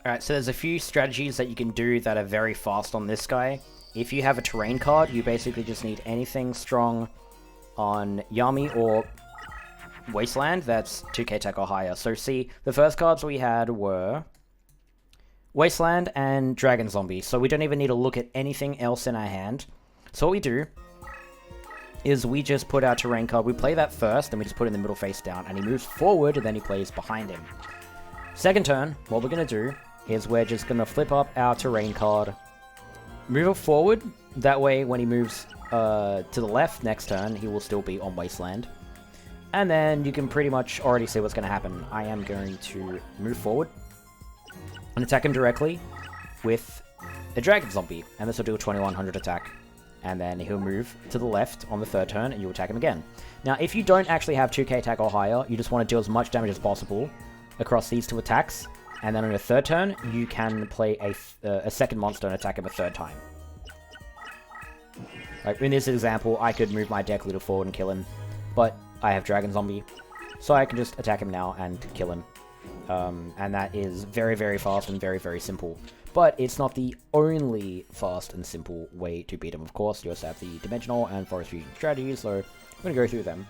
Alright, so there's a few strategies that you can do that are very fast on this guy. If you have a terrain card, you basically just need anything strong on Yami or Wasteland that's 2k attack or higher. So see, the first cards we had were Wasteland and Dragon Zombie, so we don't even need to look at anything else in our hand. So what we do is we just put our terrain card, we play that first, then we just put it in the middle face down, and he moves forward, and then he plays behind him. Second turn, what we're going to do is we're just going to flip up our terrain card, move it forward, that way when he moves to the left next turn, he will still be on Wasteland. And then you can pretty much already see what's going to happen. I am going to move forward and attack him directly with a Dragon Zombie, and this will do a 2100 attack. And then he'll move to the left on the third turn, and you attack him again. Now, if you don't actually have 2k attack or higher, you just want to deal as much damage as possible across these two attacks, and then on your third turn, you can play a second monster and attack him a third time. Like, in this example, I could move my deck a little forward and kill him, but I have Dragon Zombie, so I can just attack him now and kill him. And that is very, very fast and very, very simple. But it's not the only fast and simple way to beat him, of course. You also have the Dimensionhole and Forest Fusion strategies, so I'm going to go through them.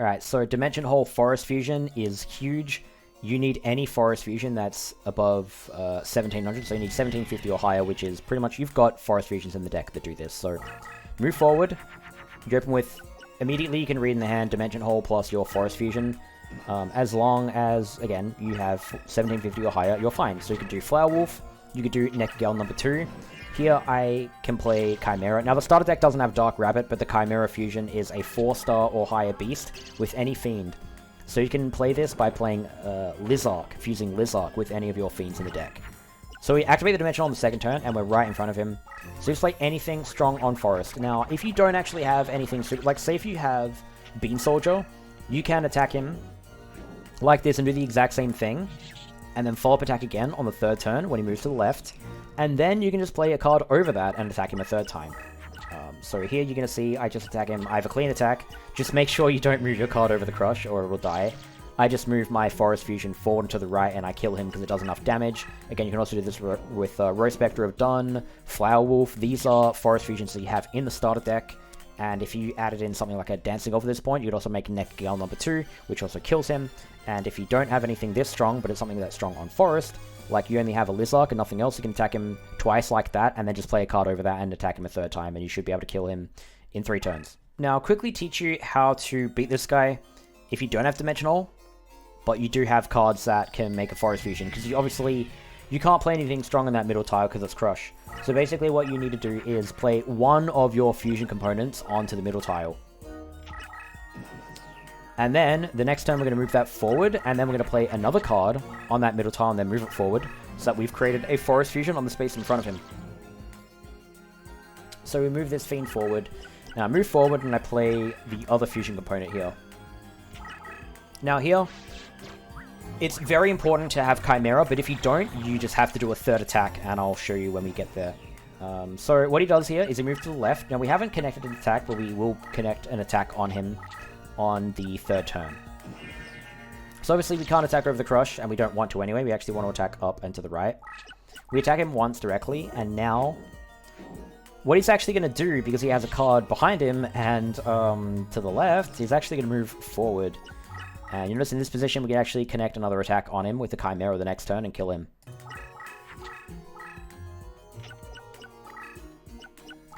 Alright, so Dimensionhole Forest Fusion is huge. You need any Forest Fusion that's above 1700, so you need 1750 or higher, which is pretty much, you've got Forest Fusions in the deck that do this. So, move forward, you open with, immediately you can read in the hand Dimensionhole plus your Forest Fusion. As long as, again, you have 1750 or higher, you're fine. So you could do Flower Wolf, you could do Nekigel number 2. Here I can play Chimera. Now the starter deck doesn't have Dark Rabbit, but the Chimera Fusion is a 4-star or higher beast with any fiend. So you can play this by playing Lizark, fusing Lizark with any of your fiends in the deck. So we activate the Dimensionhole on the second turn, and we're right in front of him. So just play anything strong on Forest. Now, if you don't actually have anything, like say if you have Bean Soldier, you can attack him like this and do the exact same thing, and then follow-up attack again on the third turn when he moves to the left, and then you can just play a card over that and attack him a third time. So here you're going to see I just attack him, I have a clean attack, just make sure you don't move your card over the crush or it will die. I just move my Forest Fusion forward and to the right and I kill him because it does enough damage. Again, you can also do this with Rose Spectre of Dun, Flower Wolf. These are Forest Fusions that you have in the starter deck. And if you added in something like a Dancing Off at this point, you could also make Nekigel number 2, which also kills him. And if you don't have anything this strong, but it's something that's strong on Forest, like you only have a Lizark and nothing else, you can attack him twice like that, and then just play a card over that and attack him a third time, and you should be able to kill him in 3 turns. Now, I'll quickly teach you how to beat this guy if you don't have Dimensionhole, but you do have cards that can make a Forest Fusion, because you can't play anything strong in that middle tile because it's Crush. So basically what you need to do is play one of your fusion components onto the middle tile. And then, the next turn we're going to move that forward, and then we're going to play another card on that middle tile and then move it forward, so that we've created a Forest Fusion on the space in front of him. So we move this fiend forward. Now I move forward and I play the other fusion component here. Now here, it's very important to have Chimera, but if you don't, you just have to do a third attack, and I'll show you when we get there. So what he does here is he moves to the left. Now we haven't connected an attack, but we will connect an attack on him on the third turn. So obviously we can't attack over the Crush, and we don't want to anyway. We actually want to attack up and to the right. We attack him once directly, and now what he's actually going to do, because he has a card behind him and to the left, he's actually going to move forward. And you notice in this position we can actually connect another attack on him with the Chimera the next turn and kill him.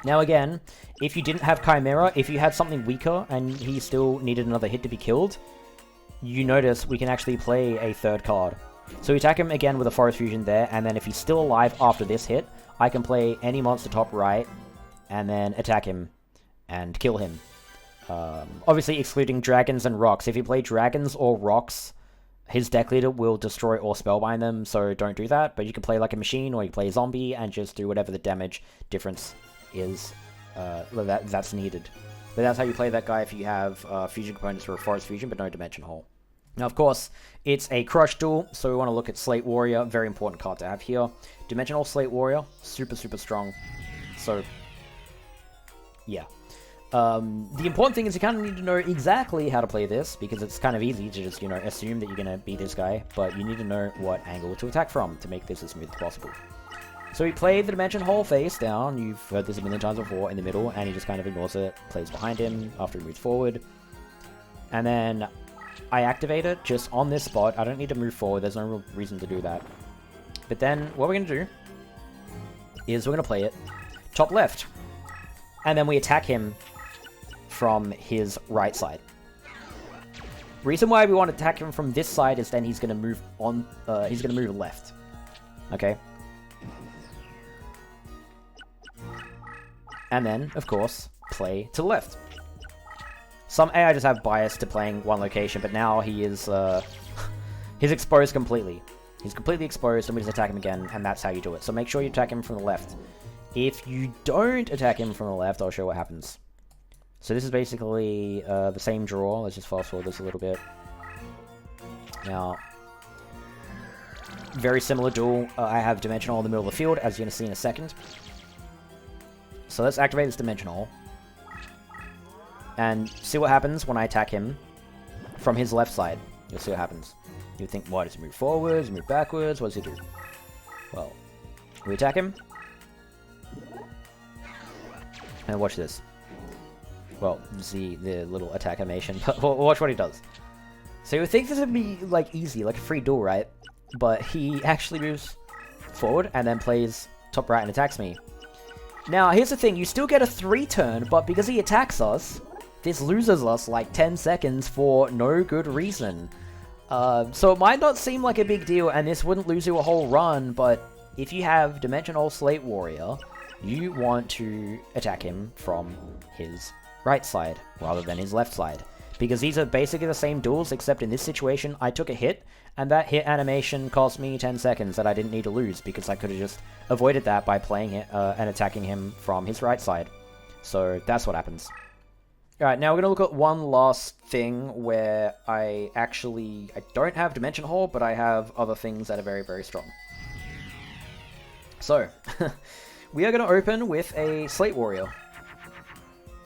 Now again, if you didn't have Chimera, if you had something weaker and he still needed another hit to be killed, you notice we can actually play a third card. So we attack him again with a Forest Fusion there, and then if he's still alive after this hit, I can play any monster top right, and then attack him and kill him. Obviously excluding dragons and rocks. If you play dragons or rocks, his deck leader will destroy or spellbind them, so don't do that. But you can play like a machine, or you play a zombie, and just do whatever the damage difference is that's needed. But that's how you play that guy if you have fusion components for a Forest Fusion, but no Dimensionhole. Now, of course, it's a Crush duel, so we want to look at Slate Warrior. Very important card to have here. Dimensionhole Slate Warrior, super, super strong. So, yeah. The important thing is you kind of need to know exactly how to play this, because it's kind of easy to just, you know, assume that you're going to beat this guy, but you need to know what angle to attack from to make this as smooth as possible. So he played the Dimensionhole face down, you've heard this a million times before, in the middle, and he just kind of ignores it, plays behind him after he moves forward. And then I activate it just on this spot. I don't need to move forward, there's no real reason to do that. But then what we're going to do is we're going to play it top left. And then we attack him from his right side. Reason why we want to attack him from this side is then he's going to move on, he's going to move left. Okay? And then, of course, play to the left. Some AI just have bias to playing one location, but now he is, he's exposed completely. He's completely exposed, and we just attack him again, and that's how you do it. So make sure you attack him from the left. If you don't attack him from the left, I'll show what happens. So this is basically the same draw. Let's just fast forward this a little bit. Now, very similar duel. I have Dimensionhole in the middle of the field, as you're going to see in a second. So let's activate this Dimensionhole. And see what happens when I attack him from his left side. You'll see what happens. You think, what, does he move forwards, does he move backwards? What does he do? Well, we attack him. And watch this. Well, see the little attack animation, but watch what he does. So you would think this would be, like, easy, like a free duel, right? But he actually moves forward and then plays top right and attacks me. Now, here's the thing, you still get a 3-turn, but because he attacks us, this loses us like 10 seconds for no good reason. So it might not seem like a big deal, and this wouldn't lose you a whole run, but if you have Dimensionhole Slate Warrior, you want to attack him from his right side, rather than his left side. Because these are basically the same duels, except in this situation, I took a hit, and that hit animation cost me 10 seconds that I didn't need to lose, because I could have just avoided that by playing it and attacking him from his right side. So that's what happens. Alright, now we're going to look at one last thing where I don't have Dimensionhole, but I have other things that are very, very strong. So, we are going to open with a Slate Warrior,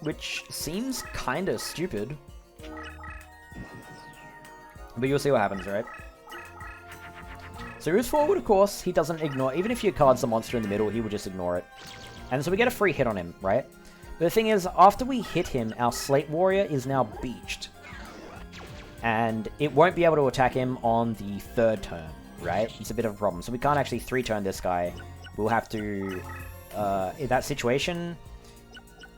which seems kind of stupid. But you'll see what happens, right? So he moves forward, of course, he doesn't ignore, even if your card's a monster in the middle, he will just ignore it. And so we get a free hit on him, right? But the thing is, after we hit him, our Slate Warrior is now beached. And it won't be able to attack him on the 3rd turn, right? It's a bit of a problem. So we can't actually 3-turn this guy. We'll have to, in that situation,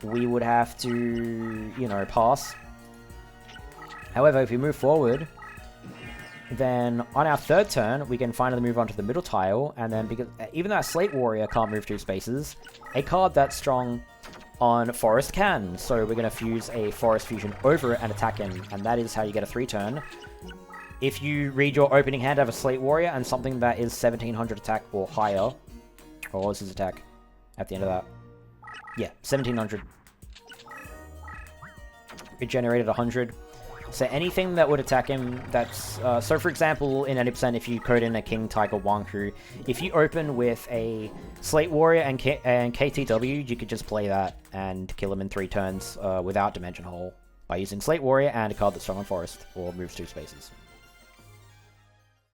we would have to, you know, pass. However, if we move forward, then on our 3rd turn, we can finally move on to the middle tile, and then, because even though our Slate Warrior can't move 2 spaces, a card that's strong on Forest can. So we're going to fuse a Forest Fusion over it and attack him, and that is how you get a 3-turn. If you read your opening hand of a Slate Warrior and something that is 1700 attack or higher, or what was his attack at the end of that? Yeah, 1700. It generated 100. So anything that would attack him, that's... so for example, in 80%, if you code in a King, Tiger, Wanku, if you open with a Slate Warrior and KTW, you could just play that and kill him in 3 turns without Dimensionhole by using Slate Warrior and a card that's strong on Forest, or moves 2 spaces.